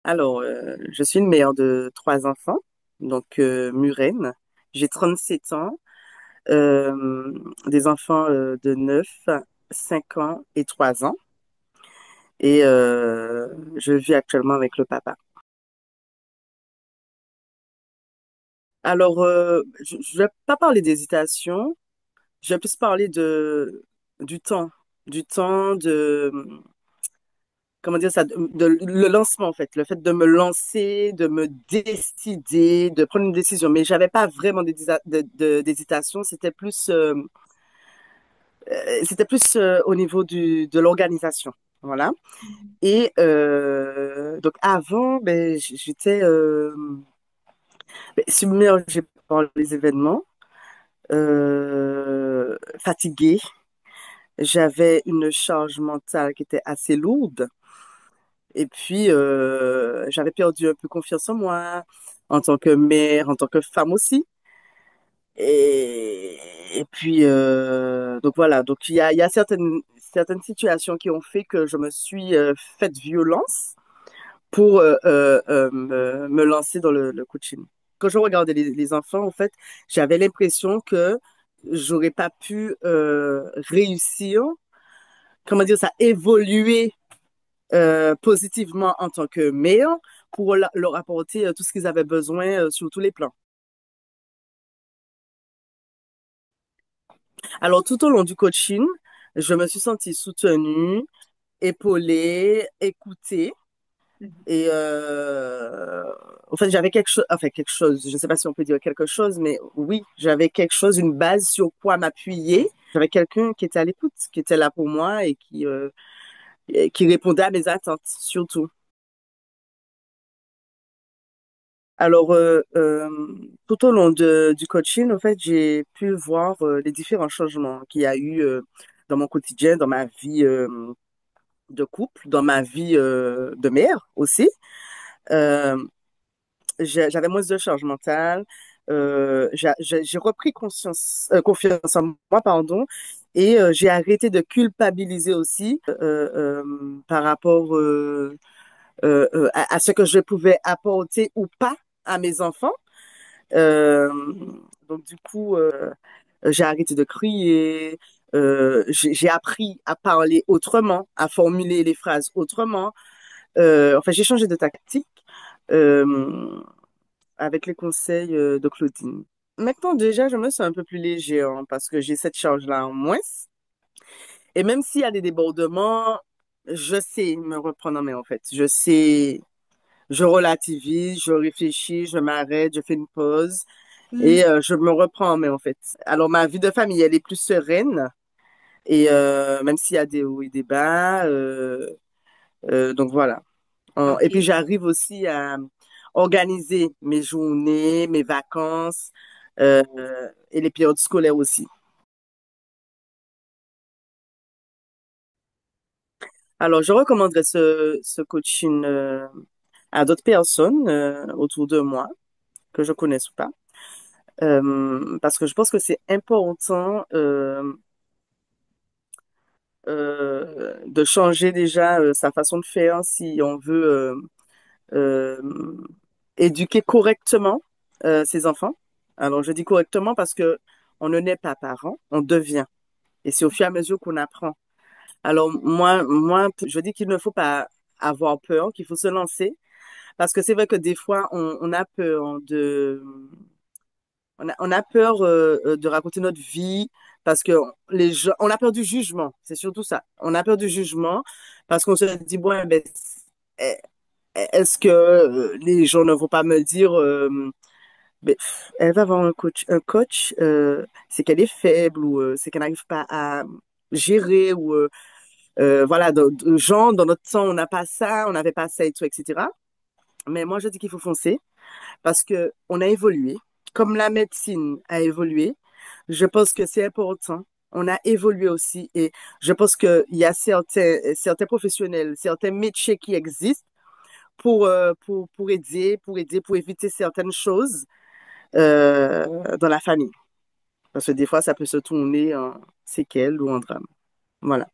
Je suis une mère de trois enfants, murène. J'ai 37 ans, des enfants de 9, 5 ans et 3 ans. Je vis actuellement avec le papa. Je ne vais pas parler d'hésitation, je vais plus parler du temps, du temps de, comment dire ça, le lancement en fait, le fait de me lancer, de me décider, de prendre une décision. Mais j'avais pas vraiment d'hésitation, c'était plus au niveau de l'organisation. Voilà. Donc avant, ben, j'étais submergée par les événements, fatiguée. J'avais une charge mentale qui était assez lourde. J'avais perdu un peu confiance en moi, en tant que mère, en tant que femme aussi. Donc voilà, donc il y a certaines situations qui ont fait que je me suis faite violence pour me lancer dans le coaching. Quand je regardais les enfants, en fait, j'avais l'impression que j'aurais pas pu réussir, comment dire ça, évoluer positivement en tant que mère pour leur apporter tout ce qu'ils avaient besoin sur tous les plans. Alors, tout au long du coaching, je me suis sentie soutenue, épaulée, écoutée. En fait, j'avais quelque chose, je ne sais pas si on peut dire quelque chose, mais oui, j'avais quelque chose, une base sur quoi m'appuyer. J'avais quelqu'un qui était à l'écoute, qui était là pour moi et qui répondait à mes attentes, surtout. Alors, tout au long du coaching, en fait, j'ai pu voir les différents changements qu'il y a eu dans mon quotidien, dans ma vie de couple, dans ma vie de mère aussi. Euh, J'avais moins de charge mentale. J'ai repris confiance en moi, pardon, et j'ai arrêté de culpabiliser aussi par rapport à ce que je pouvais apporter ou pas à mes enfants. Euh, j'ai arrêté de crier. J'ai appris à parler autrement, à formuler les phrases autrement. Enfin, j'ai changé de tactique euh, avec les conseils de Claudine. Maintenant, déjà, je me sens un peu plus léger hein, parce que j'ai cette charge-là en moins. Et même s'il y a des débordements, je sais me reprendre en main, en fait. Je relativise, je réfléchis, je m'arrête, je fais une pause. Je me reprends en main, en fait. Alors, ma vie de famille, elle est plus sereine. Même s'il y a des hauts et des bas. Donc, voilà. Et puis, Ok. j'arrive aussi à organiser mes journées, mes vacances et les périodes scolaires aussi. Alors, je recommanderais ce coaching à d'autres personnes autour de moi que je connaisse ou pas. Parce que je pense que c'est important de changer déjà sa façon de faire si on veut euh, éduquer correctement ses enfants. Alors, je dis correctement parce que on ne naît pas parent, on devient. Et c'est au fur et à mesure qu'on apprend. Alors, moi, je dis qu'il ne faut pas avoir peur, qu'il faut se lancer. Parce que c'est vrai que des fois, on a peur on a peur de raconter notre vie parce que les gens, on a peur du jugement. C'est surtout ça. On a peur du jugement parce qu'on se dit, bon, eh ben, eh, est-ce que les gens ne vont pas me dire, ben, elle va avoir un coach, c'est qu'elle est faible ou c'est qu'elle n'arrive pas à gérer ou voilà, genre, dans notre temps, on n'a pas ça, on n'avait pas ça et tout, etc. Mais moi, je dis qu'il faut foncer parce que on a évolué. Comme la médecine a évolué, je pense que c'est important. On a évolué aussi et je pense qu'il y a certains professionnels, certains métiers qui existent pour éviter certaines choses dans la famille. Parce que des fois, ça peut se tourner en séquelles ou en drame. Voilà.